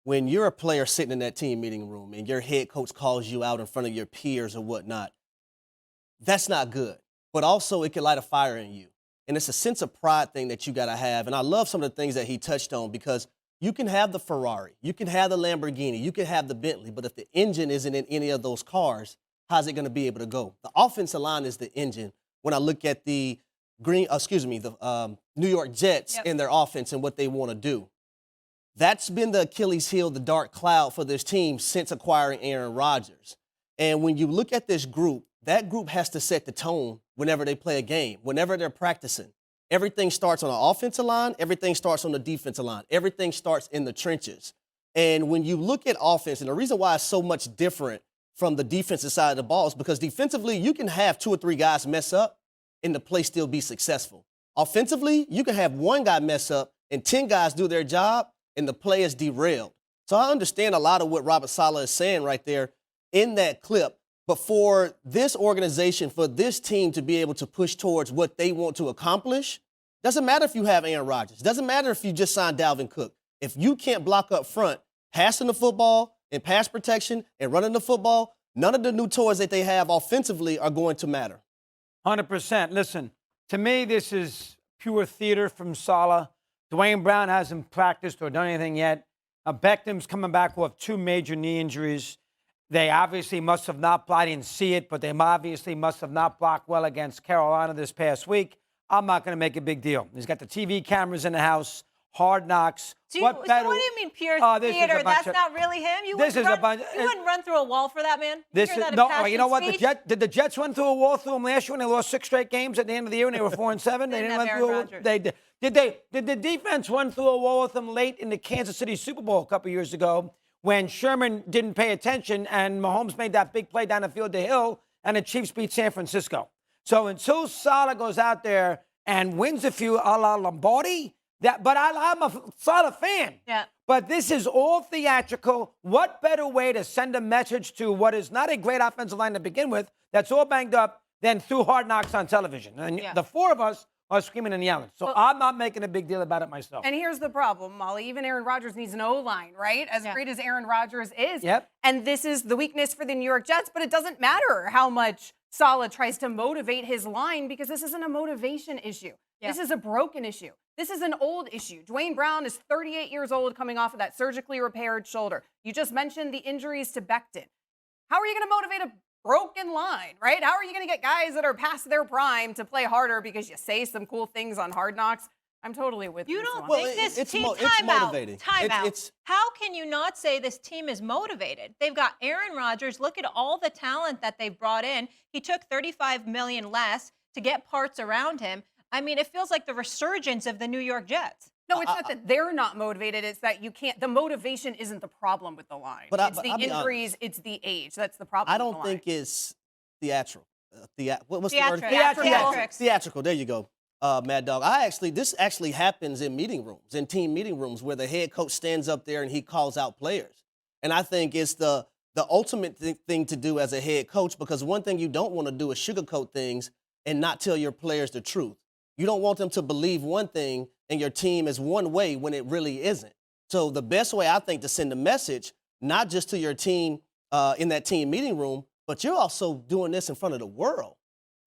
when you're a player sitting in that team meeting room and your head coach calls you out in front of your peers or whatnot, that's not good. But also, it can light a fire in you. And it's a sense of pride thing that you got to have. And I love some of the things that he touched on because you can have the Ferrari, you can have the Lamborghini, you can have the Bentley, but if the engine isn't in any of those cars, how's it going to be able to go? The offensive line is the engine. When I look at the New York Jets and their offense and what they want to do, that's been the Achilles heel, the dark cloud for this team since acquiring Aaron Rodgers. And when you look at this group, that group has to set the tone whenever they play a game, whenever they're practicing. Everything starts on the offensive line. Everything starts on the defensive line. Everything starts in the trenches. And when you look at offense, and the reason why it's so much different from the defensive side of the ball is because defensively, you can have 2 or 3 guys mess up and the play still be successful. Offensively, you can have 1 guy mess up and 10 guys do their job and the play is derailed. So I understand a lot of what Robert Saleh is saying right there in that clip. But for this organization, for this team to be able to push towards what they want to accomplish, doesn't matter if you have Aaron Rodgers. Doesn't matter if you just signed Dalvin Cook. If you can't block up front, passing the football and pass protection and running the football, none of the new toys that they have offensively are going to matter. 100%. Listen, to me, this is pure theater from Saleh. Dwayne Brown hasn't practiced or done anything yet. Beckham's coming back off 2 major knee injuries. They obviously must have not blocked. I didn't see it, but they obviously must have not blocked well against Carolina this past week. I'm not going to make a big deal. He's got the TV cameras in the house, Hard Knocks. So what do you mean pure theater? That's not really him? You wouldn't run through a wall for that man? You know what? Did the Jets run through a wall through him last year when they lost 6 straight games at the end of the year and they were 4-7? They didn't run through a wall. They did. Did the defense run through a wall with them late in the Kansas City Super Bowl a couple years ago when Sherman didn't pay attention and Mahomes made that big play down the field to Hill and the Chiefs beat San Francisco? So until Saleh goes out there and wins a few a la Lombardi, I'm a Saleh fan. Yeah. But this is all theatrical. What better way to send a message to what is not a great offensive line to begin with, that's all banged up, than through Hard Knocks on television? And the 4 of us are screaming and yelling. So I'm not making a big deal about it myself. And here's the problem, Molly. Even Aaron Rodgers needs an O-line, right? As great as Aaron Rodgers is. Yep. And this is the weakness for the New York Jets, but it doesn't matter how much Saleh tries to motivate his line because this isn't a motivation issue. Yeah. This is a broken issue. This is an old issue. Dwayne Brown is 38 years old coming off of that surgically repaired shoulder. You just mentioned the injuries to Becton. How are you going to motivate a broken line, right? How are you going to get guys that are past their prime to play harder because you say some cool things on Hard Knocks? I'm totally with you. You don't think this team, time out. How can you not say this team is motivated? They've got Aaron Rodgers. Look at all the talent that they've brought in. He took $35 million less to get parts around him. I mean, it feels like the resurgence of the New York Jets. No, it's not that they're not motivated. It's that you can't. The motivation isn't the problem with the line. It's the injuries. It's the age. That's the problem. I don't think it's theatrical. What's the word? Theatrical. There you go, Mad Dog. This actually happens in meeting rooms, in team meeting rooms, where the head coach stands up there and he calls out players. And I think it's the ultimate thing to do as a head coach, because one thing you don't want to do is sugarcoat things and not tell your players the truth. You don't want them to believe one thing and your team is one way when it really isn't. So the best way, I think, to send a message, not just to your team in that team meeting room, but you're also doing this in front of the world.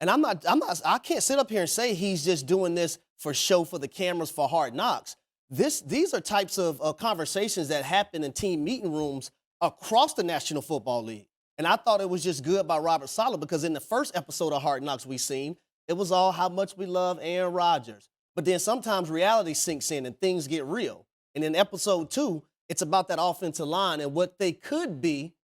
And I can't sit up here and say he's just doing this for show, for the cameras, for Hard Knocks. These are types of conversations that happen in team meeting rooms across the National Football League. And I thought it was just good by Robert Saleh, because in the first episode of Hard Knocks we seen, it was all how much we love Aaron Rodgers. But then sometimes reality sinks in and things get real. And in episode 2, it's about that offensive line and what they could be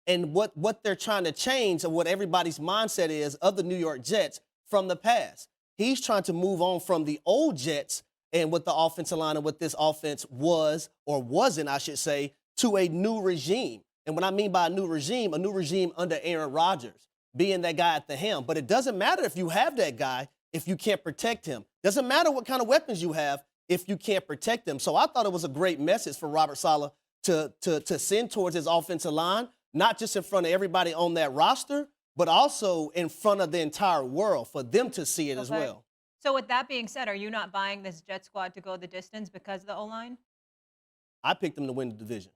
and what they're trying to change and what everybody's mindset is of the New York Jets from the past. He's trying to move on from the old Jets and what the offensive line and what this offense was or wasn't, I should say, to a new regime. And what I mean by a new regime under Aaron Rodgers, being that guy at the helm. But it doesn't matter if you have that guy if you can't protect him. Doesn't matter what kind of weapons you have if you can't protect them. So I thought it was a great message for Robert Saleh to send towards his offensive line, not just in front of everybody on that roster, but also in front of the entire world for them to see it as well. So with that being said, are you not buying this Jet squad to go the distance because of the O-line? I picked them to win the division.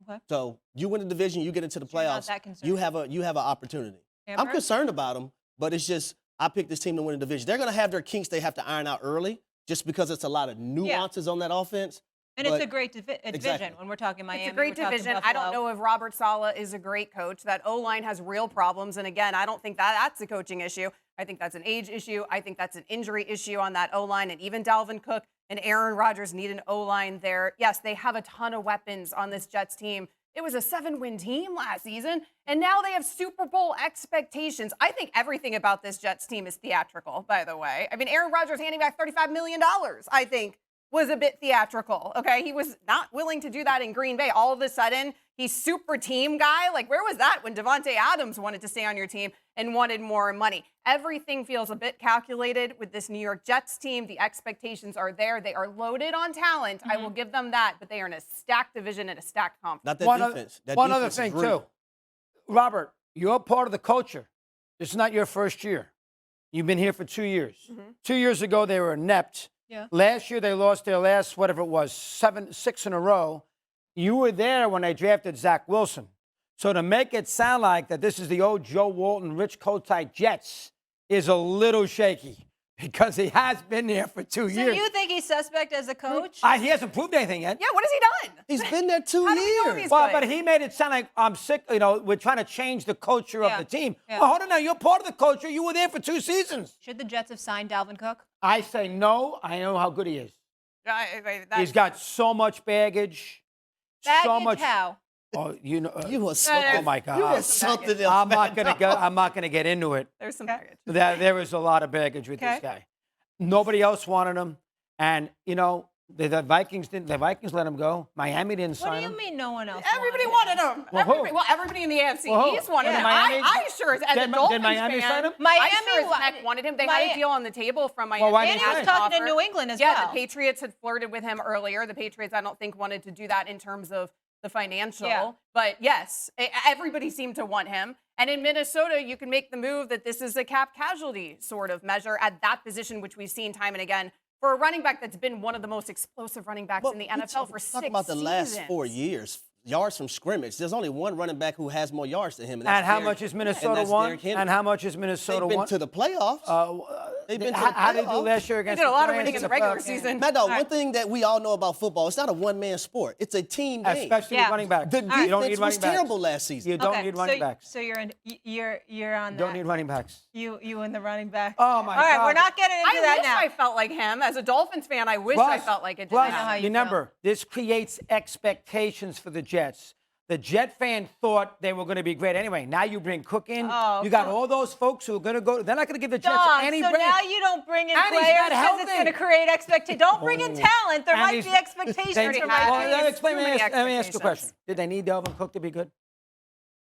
Okay. So you win the division, you get into the So you're not playoffs. that concerned. You have an opportunity. Amber? I'm concerned about them, but it's just I picked this team to win the division. They're going to have their kinks they have to iron out early, just because it's a lot of nuances on that offense. And it's a great division Exactly. when we're talking Miami. It's a great division. I don't know if Robert Saleh is a great coach. That O-line has real problems. And again, I don't think that's a coaching issue. I think that's an age issue. I think that's an injury issue on that O-line. And even Dalvin Cook and Aaron Rodgers need an O-line there. Yes, they have a ton of weapons on this Jets team. It was a 7-win team last season, and now they have Super Bowl expectations. I think everything about this Jets team is theatrical, by the way. I mean, Aaron Rodgers handing back $35 million, I think, was a bit theatrical, okay? He was not willing to do that in Green Bay. All of a sudden, he's super team guy. Like, where was that when Devontae Adams wanted to stay on your team and wanted more money? Everything feels a bit calculated with this New York Jets team. The expectations are there. They are loaded on talent. I will give them that, but they are in a stacked division and a stacked conference. Not that defense. One other thing, too. Robert, you're part of the culture. This is not your first year. You've been here for 2 years. 2 years ago, they were inept. Yeah. Last year, they lost their last, whatever it was, 6 in a row. You were there when they drafted Zach Wilson. So to make it sound like that this is the old Joe Walton, Rich Kotite Jets is a little shaky because he has been there for 2 years. So you think he's suspect as a coach? He hasn't proved anything yet. Yeah, what has he done? He's been there 2 How do we know if years. he's Well, good? but he made it sound like I'm sick. You know, we're trying to change the culture of the team. Yeah. Well, hold on now. You're part of the culture. You were there for 2 seasons. Should the Jets have signed Dalvin Cook? I say no. I know how good he is. He's got so much baggage. So much. How? Oh, you know. You were something. Oh my God. You were something else. I'm not gonna get into it. There's some baggage. There is a lot of baggage with this guy. Nobody else wanted him, and you know the Vikings didn't. The Vikings let him go. Miami didn't sign him. What do you mean no one else? Everybody wanted him. Everybody in the AFC East wanted him. I sure as a Dolphins did Miami fan, sign him? I sure as heck wanted him. They had a deal on the table from Miami. Well, why And didn't he he was sign him? talking to New England as well. Yeah, the Patriots had flirted with him earlier. The Patriots, I don't think, wanted to do that in terms of the financial. Yeah. But yes, everybody seemed to want him. And in Minnesota, you can make the move that this is a cap casualty sort of measure at that position, which we've seen time and again for a running back that's been one of the most explosive running backs in the NFL for 6 seasons. Talk about the last 4 years. Yards from scrimmage. There's only one running back who has more yards than him. And how much is Minnesota won? And how much is Minnesota won? They've been to the playoffs. They've been to the playoffs. How did they do last year against They did a lot of Giants winning in the regular season. Mad Dog, one thing that we all know about football, it's not a one-man sport. It's a team game. Especially with running backs. The You don't need defense running was backs. terrible last season. You don't need running backs. So you're on that. Don't need running backs. You and the running back. Oh my God! All right, we're not getting into that now. I felt like him. As a Dolphins fan, I wish I felt like it. Plus, know how you remember, this creates expectations for the Jets. The Jet fan thought they were going to be great anyway. Now you bring Cook in. Oh, you got all those folks who are going to go. They're not going to give the Jets any so break. now you don't bring in And he's players not because it's healthy. going to create expectations. Don't bring in talent. There And might he's- be expectations. They- for well, my team. explain. Too Let many me ask you a question. expectations. Did they need Dalvin Cook to be good?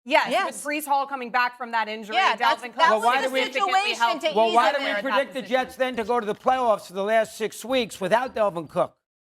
Yes, with Brees Hall coming back from that injury, Yeah, that's Dalvin Cook well, was why do we- significantly helped. to Well, ease why him did there we at that predict the position. Jets then to go to the playoffs for the last 6 weeks without Dalvin Cook,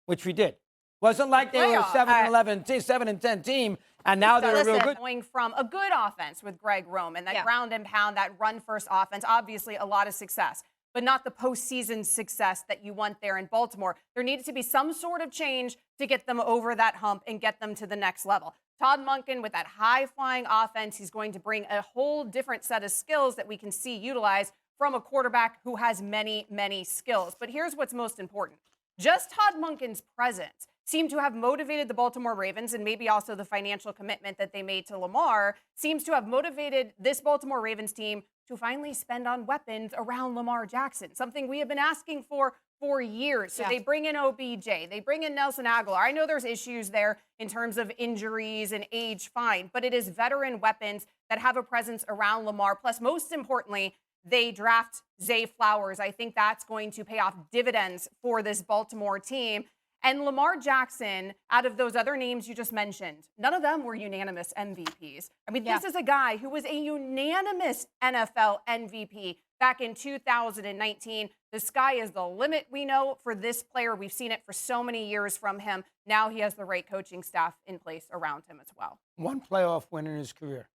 which we did? Wasn't like they were a 7-10 team, and now they're real good. Going from a good offense with Greg Roman, that ground and pound, that run-first offense, obviously a lot of success, but not the postseason success that you want there in Baltimore. There needed to be some sort of change to get them over that hump and get them to the next level. Todd Monken, with that high-flying offense, he's going to bring a whole different set of skills that we can see utilized from a quarterback who has many, many skills. But here's what's most important. Just Todd Monken's presence seemed to have motivated the Baltimore Ravens, and maybe also the financial commitment that they made to Lamar seems to have motivated this Baltimore Ravens team to finally spend on weapons around Lamar Jackson, something we have been asking for years. So they bring in OBJ, they bring in Nelson Aguilar. I know there's issues there in terms of injuries and age, fine, but it is veteran weapons that have a presence around Lamar. Plus, most importantly, they draft Zay Flowers. I think that's going to pay off dividends for this Baltimore team. And Lamar Jackson, out of those other names you just mentioned, none of them were unanimous MVPs. I mean, this is a guy who was a unanimous NFL MVP back in 2019. The sky is the limit, we know, for this player. We've seen it for so many years from him. Now he has the right coaching staff in place around him as well. One playoff win in his career.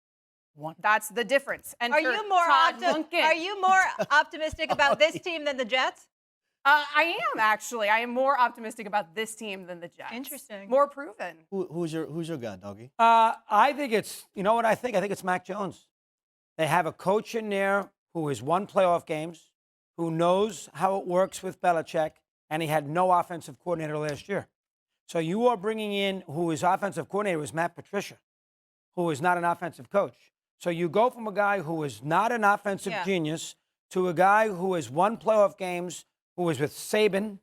One. That's the difference. And Are you more optimistic about this team than the Jets? I am actually. I am more optimistic about this team than the Jets. Interesting. More proven. Who's your guy, Doggy? I think it's, you know what I think? I think it's Mac Jones. They have a coach in there who has won playoff games, who knows how it works with Belichick, and he had no offensive coordinator last year. So you are bringing in who his offensive coordinator was Matt Patricia, who is not an offensive coach. So you go from a guy who is not an offensive genius to a guy who has won playoff games, who is with Saban,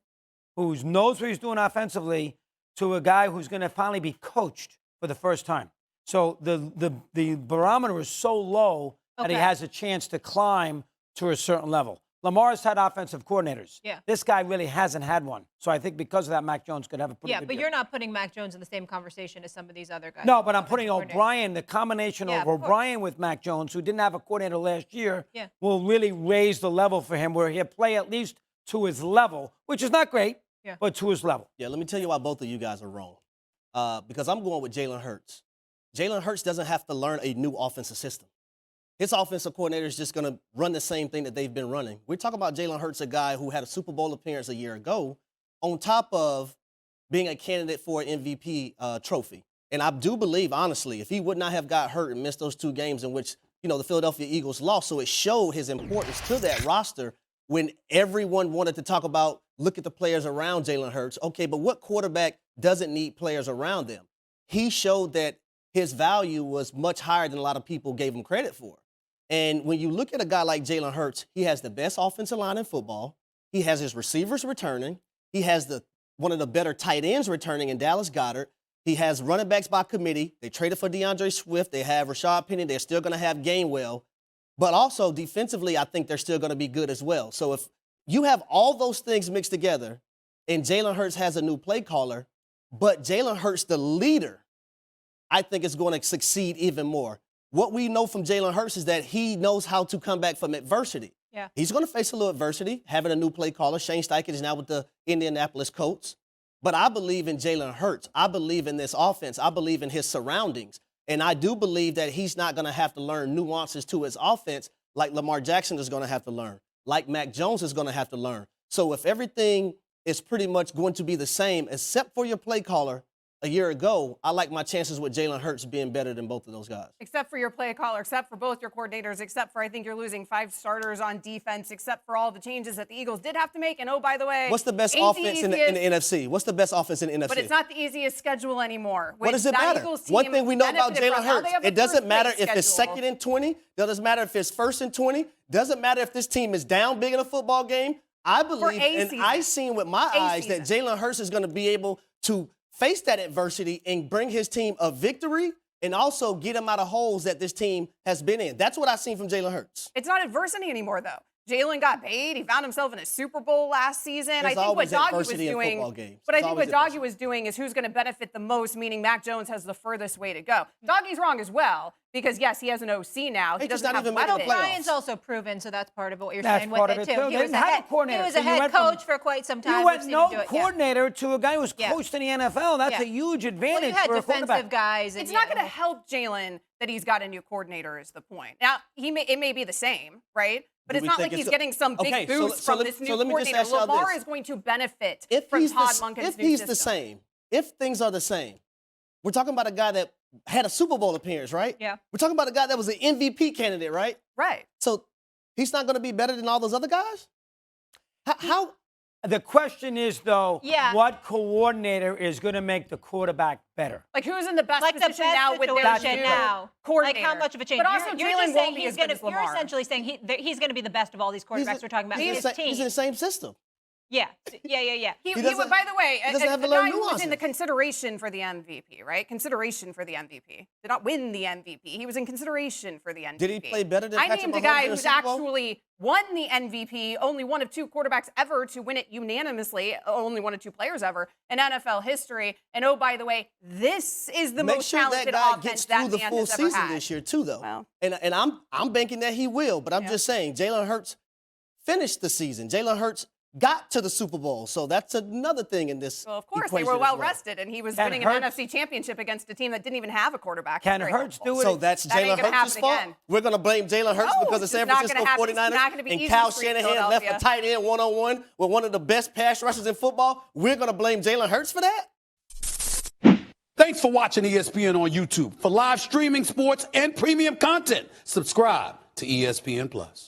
who knows what he's doing offensively, to a guy who's going to finally be coached for the first time. So the barometer is so low that he has a chance to climb to a certain level. Lamar's had offensive coordinators. Yeah. This guy really hasn't had one. So I think because of that, Mac Jones could have a pretty good Yeah, but year. you're not putting Mac Jones in the same conversation as some of these other guys. No, but I'm putting O'Brien, the combination of O'Brien with Mac Jones, who didn't have a coordinator last year, will really raise the level for him where he'll play at least to his level, which is not great, but to his level. Yeah, let me tell you why both of you guys are wrong. Because I'm going with Jalen Hurts. Jalen Hurts doesn't have to learn a new offensive system. His offensive coordinator is just going to run the same thing that they've been running. We're talking about Jalen Hurts, a guy who had a Super Bowl appearance a year ago, on top of being a candidate for an MVP trophy. And I do believe, honestly, if he would not have got hurt and missed those 2 games in which, the Philadelphia Eagles lost, so it showed his importance to that roster when everyone wanted to talk about, look at the players around Jalen Hurts. Okay, but what quarterback doesn't need players around them? He showed that his value was much higher than a lot of people gave him credit for. And when you look at a guy like Jalen Hurts, he has the best offensive line in football. He has his receivers returning. He has one of the better tight ends returning in Dallas Goedert. He has running backs by committee. They traded for DeAndre Swift. They have Rashad Penny. They're still going to have Gainwell. But also defensively, I think they're still going to be good as well. So if you have all those things mixed together and Jalen Hurts has a new play caller, but Jalen Hurts, the leader, I think is going to succeed even more. What we know from Jalen Hurts is that he knows how to come back from adversity. Yeah. He's going to face a little adversity, having a new play caller. Shane Steichen is now with the Indianapolis Colts. But I believe in Jalen Hurts. I believe in this offense. I believe in his surroundings. And I do believe that he's not going to have to learn nuances to his offense like Lamar Jackson is going to have to learn, like Mac Jones is going to have to learn. So if everything is pretty much going to be the same, except for your play caller, a year ago, I like my chances with Jalen Hurts being better than both of those guys. Except for your play caller, except for both your coordinators, except for I think you're losing 5 starters on defense, except for all the changes that the Eagles did have to make. And oh, by the way, what's the best offense in the NFC? What's the best offense in the NFC? But it's not the easiest schedule anymore. What does it matter? One thing we know about Jalen Hurts, it doesn't matter if it's 2nd and 20. Doesn't matter if it's 1st and 20. Doesn't matter if this team is down big in a football game. I believe, and I've seen with my eyes, that Jalen Hurts is going to be able to face that adversity and bring his team a victory and also get him out of holes that this team has been in. That's what I've seen from Jalen Hurts. It's not adversity anymore, though. Jalen got paid. He found himself in a Super Bowl last season. I think what Doggy was doing, but I think what Doggy was doing is who's going to benefit the most, meaning Mac Jones has the furthest way to go. Doggy's wrong as well because yes, he has an OC now. He doesn't have weapons. Brian's also proven, so that's part of what you're saying with it too. He was a head coach for quite some time. You went no coordinator to a guy who's coached in the NFL. That's a huge advantage for a quarterback. Guys. It's not going to help Jalen that he's got a new coordinator is the point. Now, it may be the same, right? But it's not like he's getting some big boost from this new coordinator. Lamar is going to benefit from Todd Monken's new system. If he's the same, if things are the same, we're talking about a guy that had a Super Bowl appearance, right? Yeah. We're talking about a guy that was an MVP candidate, right? Right. So he's not going to be better than all those other guys? How? The question is, though, what coordinator is going to make the quarterback better? Like, who's in the best position now with their now? Coordinator. Like, how much of a change? But also, Jalen won't be as good as Lamar. You're essentially saying he's going to be the best of all these quarterbacks we're talking about. He's in the same system. Yeah. He by the way, he doesn't have to learn guy who was nuances. in the consideration for the MVP, right? Consideration for the MVP. Did not win the MVP. He was in consideration for the MVP. Did he play better than Patrick Mahomes? I named a guy who's actually won the MVP, only one of 2 quarterbacks ever to win it unanimously, only one of 2 players ever in NFL history. And oh, by the way, this is the most talented offense that man has ever had. Make sure that guy gets through the full season this year too, though. Well, and I'm banking that he will, but I'm just saying Jalen Hurts finished the season. Jalen Hurts got to the Super Bowl. So that's another thing in this. Well, of course, they were well rested, and he was winning an NFC championship against a team that didn't even have a quarterback. Can Hurts do it? So that's Jalen Hurts' fault? We're going to blame Jalen Hurts because the San Francisco 49ers and Kyle Shanahan left a tight end one-on-one with one of the best pass rushers in football? We're going to blame Jalen Hurts for that? Thanks for watching ESPN on YouTube. For live streaming sports and premium content, subscribe to ESPN+.